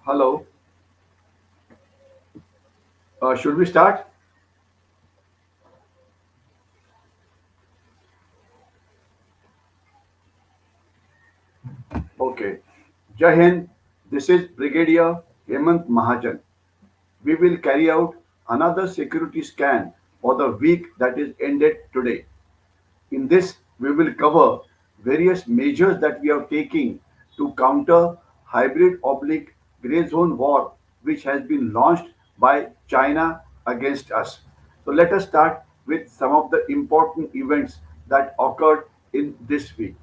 Hello. Should we start? Okay. Jai Hind, this is Brigadier Hemant Mahajan. We will carry out another security scan for the week that is ended today. In this, we will cover various measures that we are taking to counter hybrid oblique grey zone war, which has been launched by China against us. So let us start with some of the important events that occurred in this week.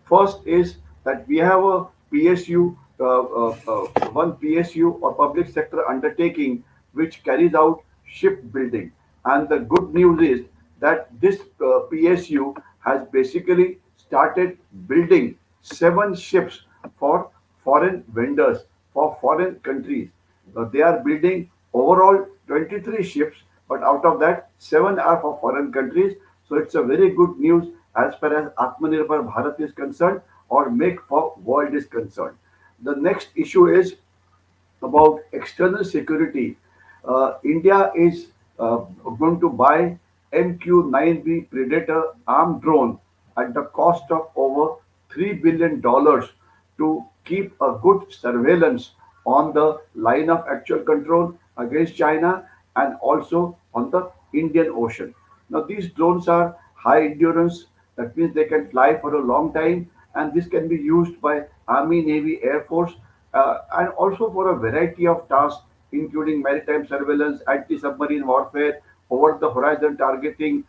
First is that we have a PSU, one PSU or public sector undertaking which carries out shipbuilding. And the good news is that this PSU has basically started building seven ships for foreign vendors, for foreign countries. They are building overall 23 ships, but out of that, seven are for foreign countries. So it's a very good news as far as Atmanirbhar Bharat is concerned or Make for World is concerned. The next issue is about external security. India is going to buy MQ-9B Predator armed drone at the cost of over $3 billion to keep a good surveillance on the line of actual control against China and also on the Indian Ocean. Now, these drones are high endurance, that means they can fly for a long time, and this can be used by Army, Navy, Air Force, and also for a variety of tasks, including maritime surveillance, anti submarine warfare, over the horizon targeting,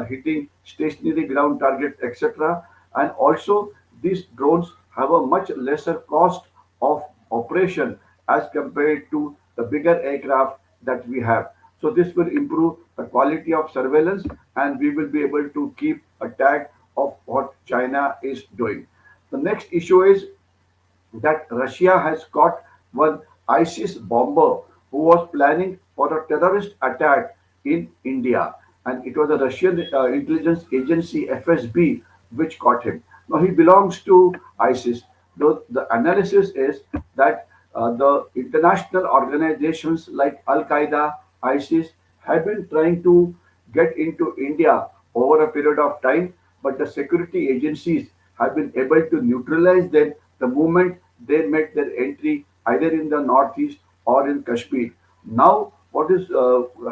hitting stationary ground targets, etc. And also, these drones have a much lesser cost of operation as compared to the bigger aircraft that we have. So, this will improve the quality of surveillance and we will be able to keep a tag of what China is doing. The next issue is that Russia has caught one ISIS bomber who was planning for a terrorist attack in India. And it was the Russian intelligence agency FSB which caught him. Now he belongs to ISIS. Though the analysis is that the international organizations like Al Qaeda, ISIS have been trying to get into India over a period of time, but the security agencies have been able to neutralize them the moment they made their entry either in the northeast or in Kashmir. Now, what is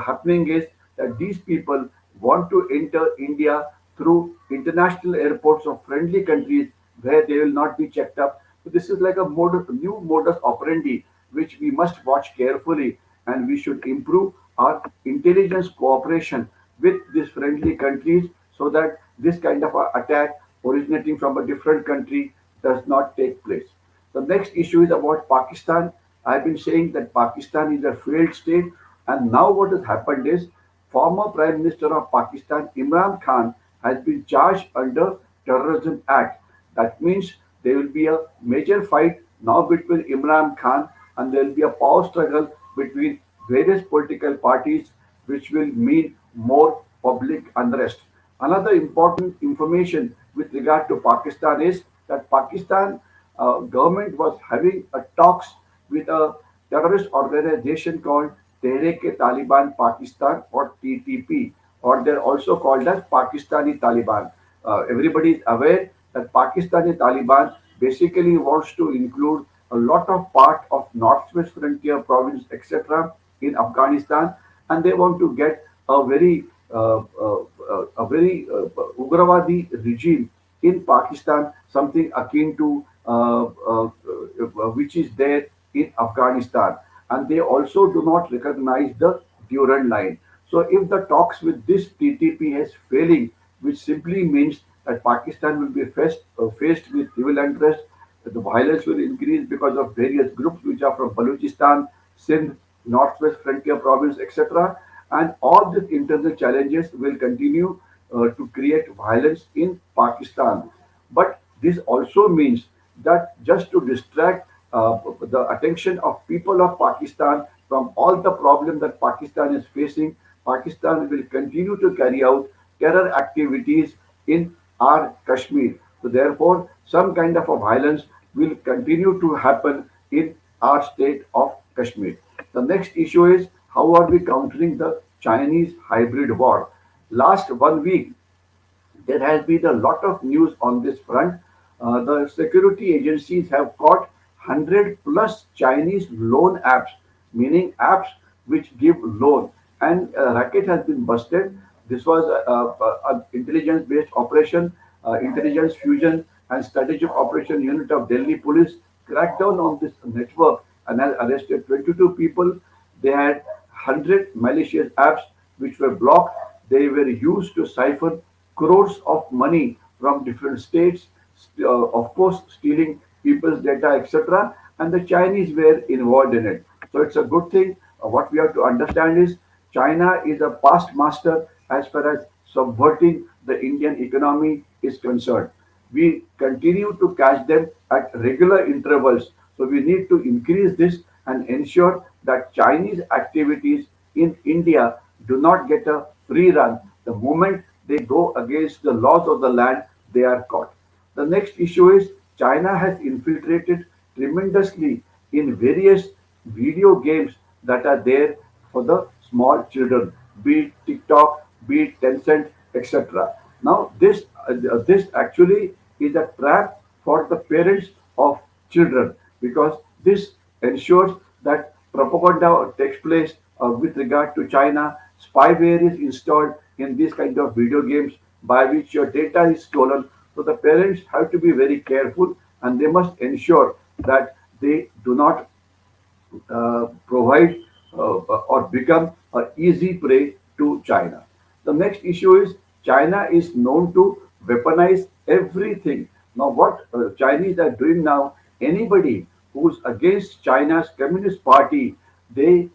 happening is that these people want to enter India through international airports of friendly countries where they will not be checked up. So this is like a new modus operandi which we must watch carefully, and we should improve our intelligence cooperation with these friendly countries so that this kind of a attack originating from a different country does not take place. The next issue is about Pakistan. I've been saying that Pakistan is a failed state, and now what has happened is former Prime Minister of Pakistan, Imran Khan, has been charged under Terrorism Act. That means there will be a major fight now between Imran Khan and there will be a power struggle between various political parties, which will mean more public unrest. Another important information with regard to Pakistan is that Pakistan government was having a talks with a terrorist organization called Tehreek-e-Taliban Pakistan or TTP, or they're also called as Pakistani Taliban. Everybody is aware that Pakistani Taliban basically wants to include a lot of part of Northwest Frontier Province, etc., in Afghanistan, and they want to get a very Ugrawadi regime in Pakistan, something akin to which is there in Afghanistan, and they also do not recognize the Durand line. So, if the talks with this TTP is failing, which simply means that Pakistan will be faced with civil unrest, that the violence will increase because of various groups which are from Balochistan, Sindh, Northwest Frontier Province, etc. And all these internal challenges will continue to create violence in Pakistan. But this also means that just to distract the attention of people of Pakistan from all the problems that Pakistan is facing, Pakistan will continue to carry out terror activities in our Kashmir. So therefore, some kind of a violence will continue to happen in our state of Kashmir. The next issue is how are we countering the Chinese hybrid war? Last 1 week, there has been a lot of news on this front. The security agencies have caught 100 plus Chinese loan apps, meaning apps which give loan. And racket has been busted. This was an intelligence based operation, intelligence fusion and strategic operation unit of Delhi police cracked down on this network and has arrested 22 people. They had 100 malicious apps which were blocked. They were used to siphon crores of money from different states, of course, stealing people's data, etc. And the Chinese were involved in it. So it's a good thing. What we have to understand is China is a past master as far as subverting the Indian economy is concerned. We continue to catch them at regular intervals. So we need to increase this and ensure that Chinese activities in India do not get a free run. The moment they go against the laws of the land, they are caught. The next issue is China has infiltrated tremendously in various video games that are there for the small children, be it TikTok, be it Tencent, etc. Now, this actually is a trap for the parents of children because this ensures that propaganda takes place with regard to China. Spyware is installed in these kind of video games by which your data is stolen. So the parents have to be very careful and they must ensure that they do not provide or become an easy prey to China. The next issue is China is known to weaponize everything. Now, what Chinese are doing now, anybody who's against China's Communist Party, they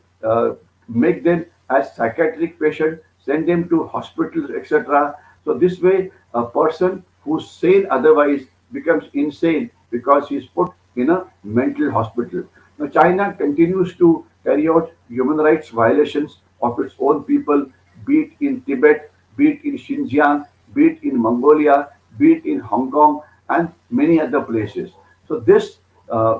make them as psychiatric patient, send them to hospitals, etc. So this way, a person who's sane otherwise becomes insane because he's put in a mental hospital. Now, China continues to carry out human rights violations of its own people, be it in Tibet, be it in Xinjiang, be it in Mongolia, be it in Hong Kong, and many other places. So, this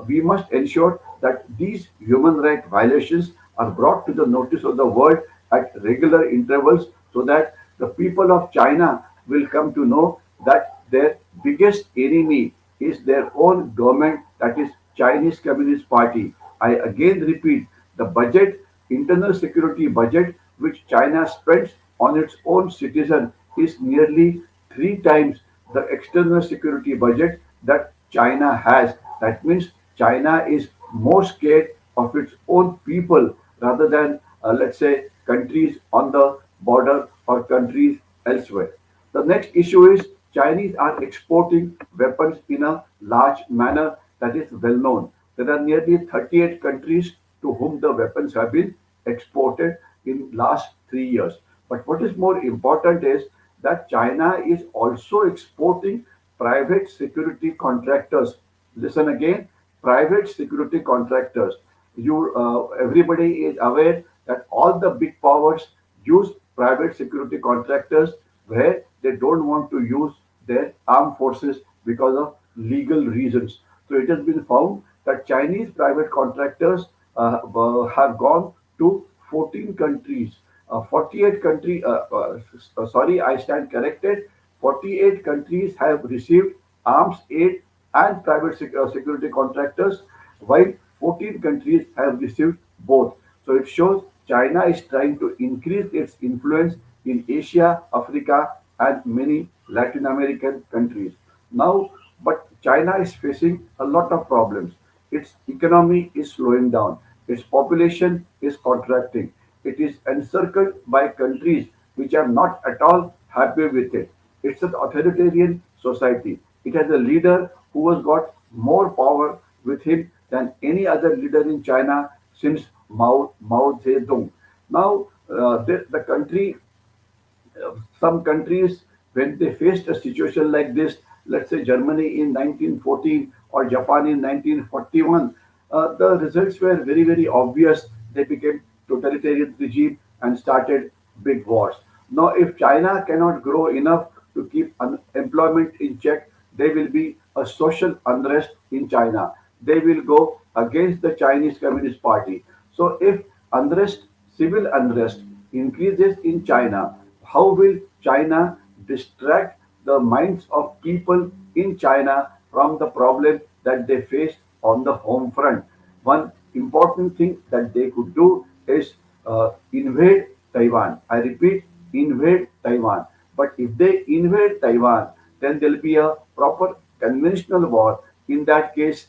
we must ensure that these human rights violations are brought to the notice of the world at regular intervals so that the people of China will come to know that their biggest enemy is their own government, that is Chinese Communist Party. I again repeat, the budget, internal security budget, which China spends on its own citizen is nearly 3 times the external security budget that China has. That means China is more scared of its own people rather than, let's say, countries on the border or countries elsewhere. The next issue is Chinese are exporting weapons in a large manner that is well known. There are nearly 38 countries to whom the weapons have been exported in last 3 years. But what is more important is that China is also exporting private security contractors. Listen again, private security contractors. Everybody is aware that all the big powers use private security contractors where they don't want to use their armed forces because of legal reasons. So it has been found that Chinese private contractors have gone to 14 countries, 48 countries. Sorry, I stand corrected. 48 countries have received arms aid and private security contractors, while 14 countries have received both. So it shows China is trying to increase its influence in Asia, Africa, and many Latin American countries. Now, but China is facing a lot of problems. Its economy is slowing down. Its population is contracting. It is encircled by countries which are not at all happy with it. It's an authoritarian society. It has a leader who has got more power with him than any other leader in China since Mao Zedong. Now, the country some countries, when they faced a situation like this, let's say Germany in 1914 or Japan in 1941, the results were very, very obvious. They became totalitarian regime and started big wars. Now, if China cannot grow enough to keep employment in check, there will be a social unrest in China. They will go against the Chinese Communist Party. So if unrest, civil unrest increases in China, how will China distract the minds of people in China from the problem that they face on the home front? One important thing that they could do is invade Taiwan. I repeat, invade Taiwan. But if they invade Taiwan, then there'll be a proper conventional war. In that case,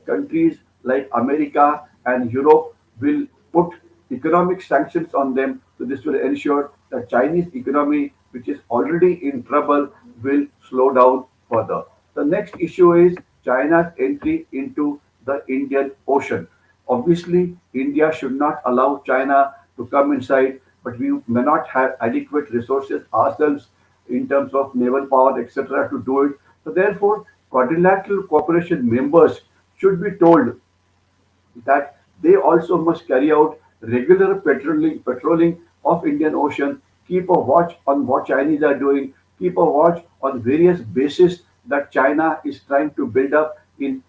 countries like America and Europe will put economic sanctions on them. So this will ensure that Chinese economy, which is already in trouble, will slow down further. The next issue is China's entry into the Indian Ocean. Obviously, India should not allow China to come inside, but we may not have adequate resources ourselves in terms of naval power, etc., to do it. So, therefore, quadrilateral cooperation members should be told that they also must carry out regular patrolling of Indian Ocean, keep a watch on what Chinese are doing, keep a watch on various bases that China is trying to build up in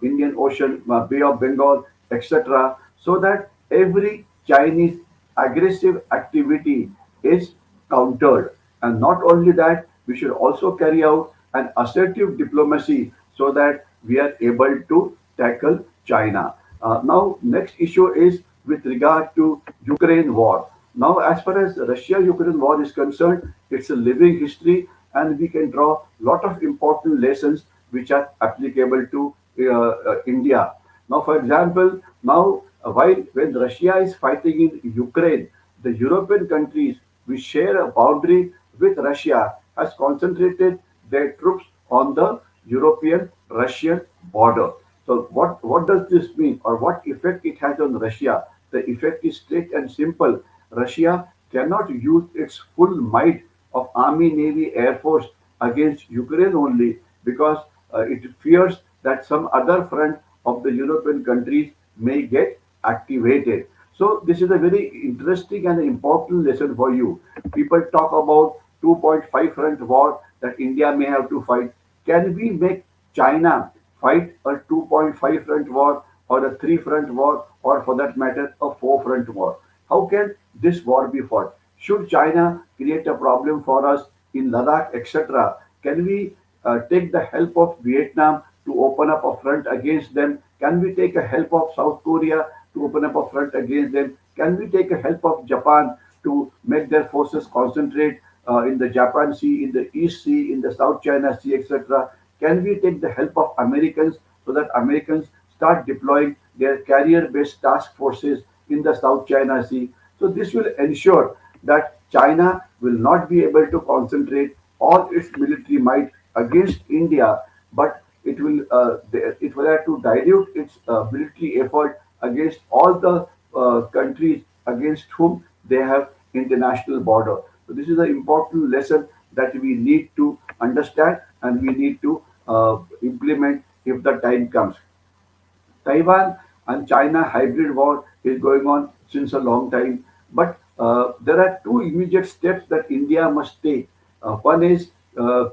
Indian Ocean, Bay of Bengal, etc., so that every Chinese aggressive activity is countered. And not only that, we should also carry out an assertive diplomacy so that we are able to tackle China. Now, next issue is with regard to Ukraine war. Now, as far as Russia-Ukraine war is concerned, it's a living history, and we can draw a lot of important lessons which are applicable to India. Now, for example, now while when Russia is fighting in Ukraine, the European countries which share a boundary with Russia has concentrated their troops on the European Russian border. So what does this mean or what effect it has on Russia? The effect is straight and simple. Russia cannot use its full might of army, navy, air force against Ukraine only because it fears that some other front of the European countries may get activated. So this is a very interesting and important lesson for you. People talk about 2.5 front war that India may have to fight. Can we make China fight a 2.5 front war or a 3 front war or for that matter a 4 front war? How can this war be fought? Should China create a problem for us in Ladakh, etc.? Can we take the help of Vietnam to open up a front against them? Can we take a help of South Korea to open up a front against them? Can we take a help of Japan to make their forces concentrate in the Japan Sea, in the East Sea, in the South China Sea, etc.? Can we take the help of Americans so that Americans start deploying their carrier-based task forces in the South China Sea? So this will ensure that China will not be able to concentrate all its military might against India, but it will have to dilute its military effort against all the countries against whom they have international border. So this is an important lesson that we need to understand and we need to implement if the time comes. Taiwan and China hybrid war is going on since a long time, but there are two immediate steps that India must take. One is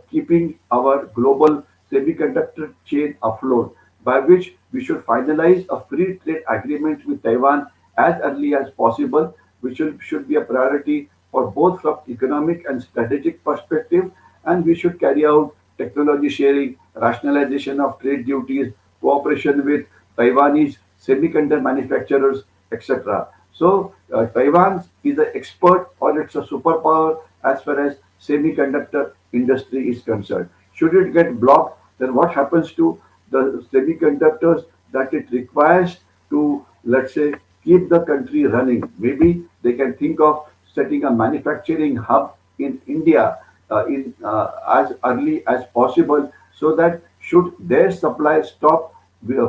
keeping our global semiconductor chain afloat, by which we should finalize a free trade agreement with Taiwan as early as possible, which should be a priority for both from economic and strategic perspective, and we should carry out technology sharing, rationalization of trade duties, cooperation with Taiwanese semiconductor manufacturers, etc. So Taiwan is an expert or it's a superpower as far as semiconductor industry is concerned. Should it get blocked, then what happens to the semiconductors that it requires to, let's say, keep the country running? Maybe they can think of setting a manufacturing hub in India in as early as possible, so that should their supply stop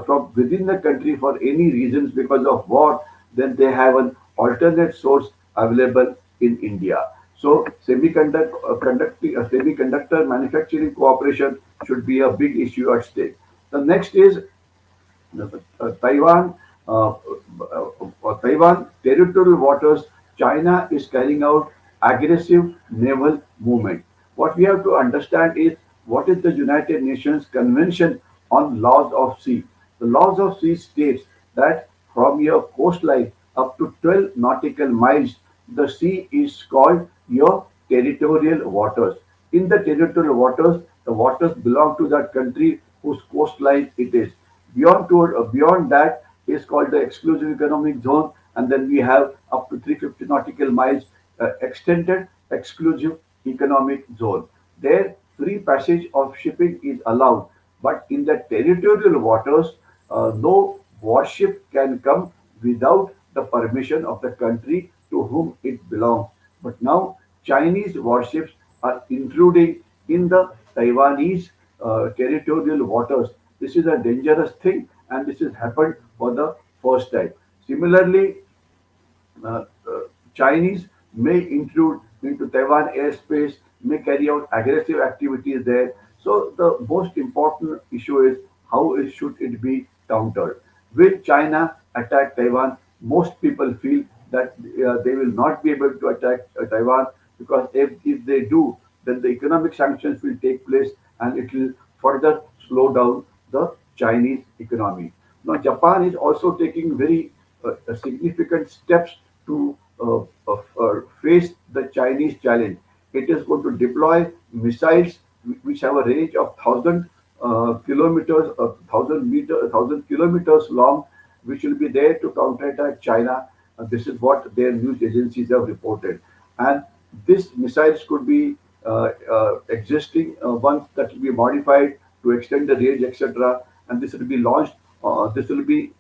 from within the country for any reasons because of war, then they have an alternate source available in India. So semiconductor manufacturing cooperation should be a big issue at stake. The next is Taiwan, Taiwan territorial waters, China is carrying out aggressive naval movement. What we have to understand is what is the United Nations Convention on Laws of Sea. The laws of sea states that from your coastline up to 12 nautical miles, the sea is called your territorial waters. In the territorial waters, the waters belong to that country whose coastline it is. Beyond that is called the exclusive economic zone, and then we have up to 350 nautical miles extended exclusive economic zone. There, free passage of shipping is allowed, but in the territorial waters, no warship can come without the permission of the country to whom it belongs. But now, Chinese warships are intruding in the Taiwanese territorial waters. This is a dangerous thing, and this has happened for the first time. Similarly, uh, uh, Chinese may intrude into Taiwan airspace, may carry out aggressive activities there. So the most important issue is how should it be countered? Will China attack Taiwan? Most people feel that they will not be able to attack Taiwan, because if they do, then the economic sanctions will take place and it will further slow down the Chinese economy. Now, Japan is also taking very significant steps to face the Chinese challenge. It is going to deploy missiles which have a range of 1,000 kilometers, 1,000 kilometers long, which will be there to counterattack China. This is what their news agencies have reported. And these missiles could be existing ones that will be modified to extend the range, etc. And this will be launched. This will be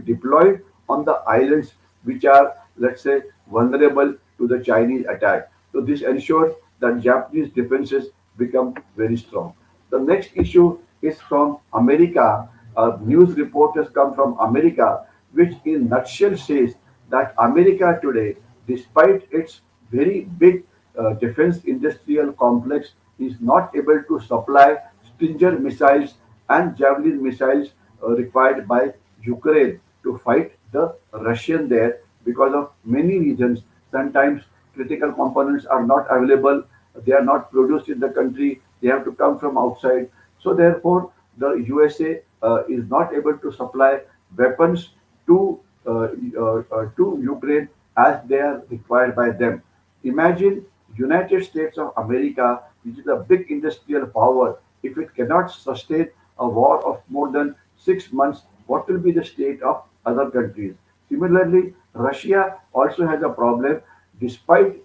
deployed on the islands which are, let's say, vulnerable to the Chinese attack. So this ensures that Japanese defenses become very strong. The next issue is from America. A news report has come from America, which in nutshell says that America today, despite its very big defense industrial complex, is not able to supply Stinger missiles and Javelin missiles required by Ukraine to fight the Russian there because of many reasons. Sometimes critical components are not available, they are not produced in the country, they have to come from outside. So, therefore, the USA is not able to supply weapons to to Ukraine as they are required by them. Imagine United States of America, which is a big industrial power, if it cannot sustain a war of more than 6 months, what will be the state of other countries? Similarly, Russia also has a problem, despite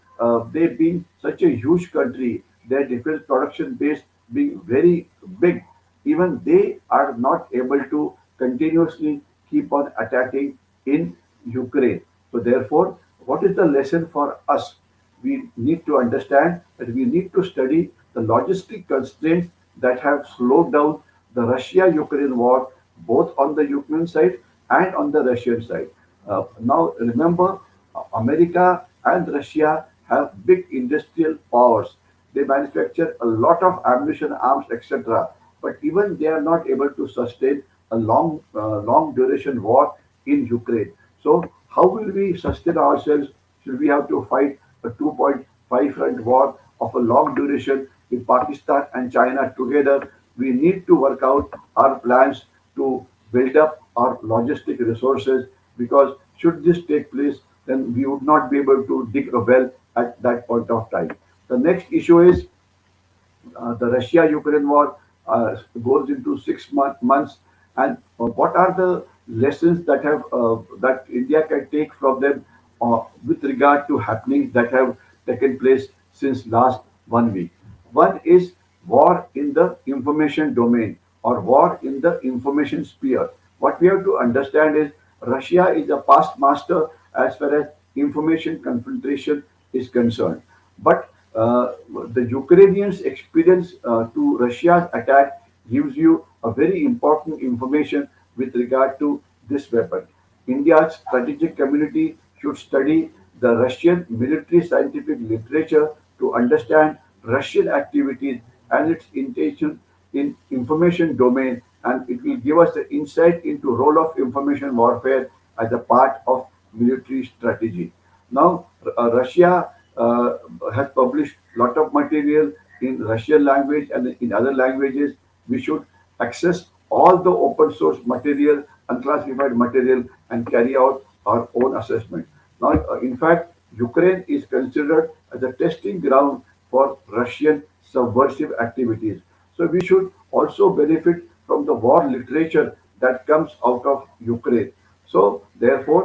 they being such a huge country, their defense production base being very big, even they are not able to continuously keep on attacking in Ukraine. So, therefore, what is the lesson for us? We need to understand that we need to study the logistic constraints that have slowed down the Russia Ukraine war, both on the Ukraine side and on the Russian side. Now, remember, America and Russia have big industrial powers. They manufacture a lot of ammunition, arms, etc. But even they are not able to sustain a long duration war in Ukraine. So, how will we sustain ourselves? Should we have to fight a 2.5 front war of a long duration with Pakistan and China together? We need to work out our plans to build up our logistic resources, because should this take place, then we would not be able to dig a well at that point of time. The next issue is the Russia-Ukraine war goes into 6 months, and what are the lessons that India can take from them with regard to happenings that have taken place since last 1 week? One is war in the information domain or war in the information sphere. What we have to understand is Russia is a past master as far as information confrontation is concerned. But the Ukrainians' experience to Russia's attack gives you a very important information with regard to this weapon. India's strategic community should study the Russian military scientific literature to understand Russian activities and its intention in information domain, and it will give us the insight into role of information warfare as a part of military strategy. Now, Russia has published a lot of material in Russian language and in other languages. We should access all the open source material, unclassified material, and carry out our own assessment. Now, in fact, Ukraine is considered as a testing ground for Russian subversive activities. So we should also benefit from the war literature that comes out of Ukraine. So therefore,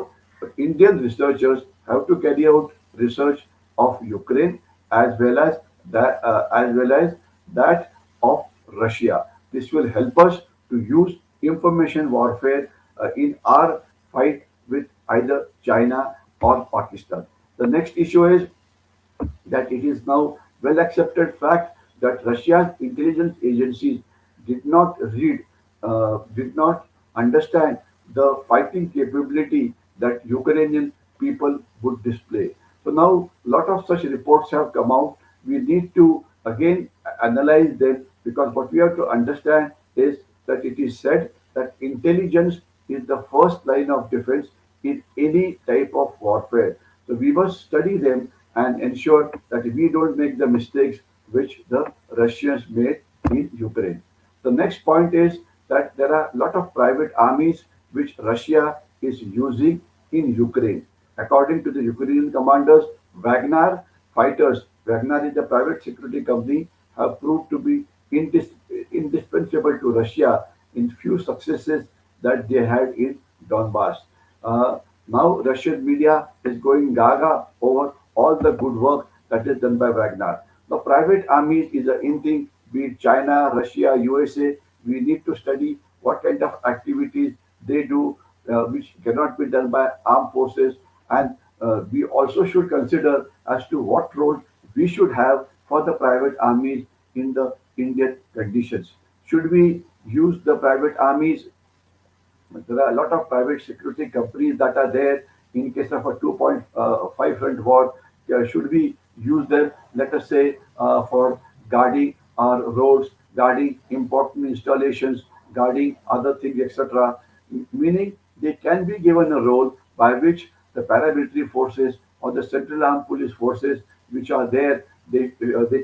Indian researchers have to carry out research of Ukraine as well as that of Russia. This will help us to use information warfare in our fight with either China or Pakistan. The next issue is that it is now well accepted fact that Russia's intelligence agencies did not understand the fighting capability that Ukrainian people would display. So now a lot of such reports have come out. We need to again analyze them because what we have to understand is that it is said that intelligence is the first line of defense in any type of warfare. So we must study them and ensure that we don't make the mistakes which the Russians made in Ukraine. The next point is that there are a lot of private armies which Russia is using in Ukraine. According to the Ukrainian commanders, Wagner fighters, Wagner is a private security company, have proved to be indispensable to Russia in few successes that they had in Donbass. Uh, Now Russian media is going gaga over all the good work that is done by Wagner. The private armies is a in thing, be it China, Russia, USA. We need to study what kind of activities they do, which cannot be done by armed forces, and we also should consider as to what role we should have for the private armies in the Indian conditions. Should we use the private armies? There are a lot of private security companies that are there in case of a 2.5 front war. Should we use them, let us say, for guarding our roads, guarding important installations, guarding other things, etc.? Meaning they can be given a role by which the paramilitary forces or the central armed police forces which are there, they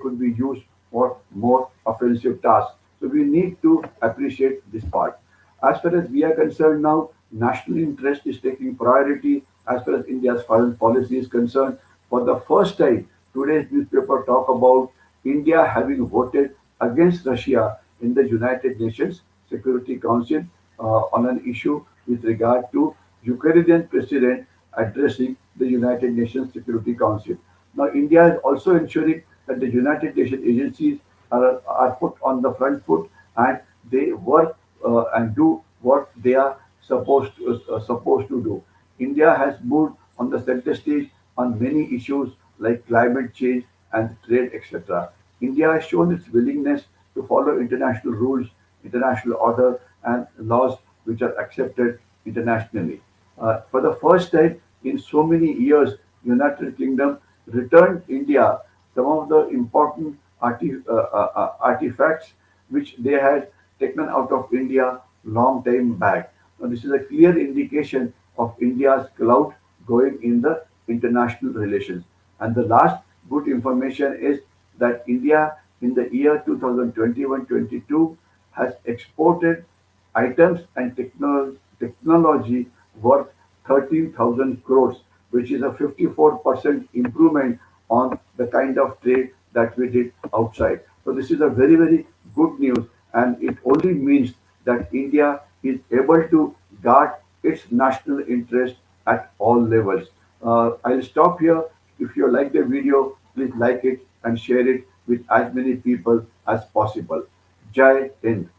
could be used for more offensive tasks. So we need to appreciate this part. As far as we are concerned now, national interest is taking priority as far as India's foreign policy is concerned. For the first time, today's newspaper talk about India having voted against Russia in the United Nations Security Council on an issue with regard to Ukrainian president addressing the United Nations Security Council. Now, India is also ensuring that the United Nations agencies are put on the front foot and they work and do what they are supposed to do. India has moved on the center stage on many issues like climate change and trade, etc. India has shown its willingness to follow international rules, international order, and laws which are accepted internationally. For the first time in so many years, United Kingdom returned India some of the important artifacts which they had taken out of India long time back. Now, this is a clear indication of India's clout going in the international relations. And the last good information is that India in the year 2021-22 has exported items and technology worth 13,000 crores, which is a 54% improvement on the kind of trade that we did outside. So this is a very, very good news, and it only means that India is able to guard its national interest at all levels. I'll stop here. If you like the video, please like it and share it with as many people as possible. Jai Hind.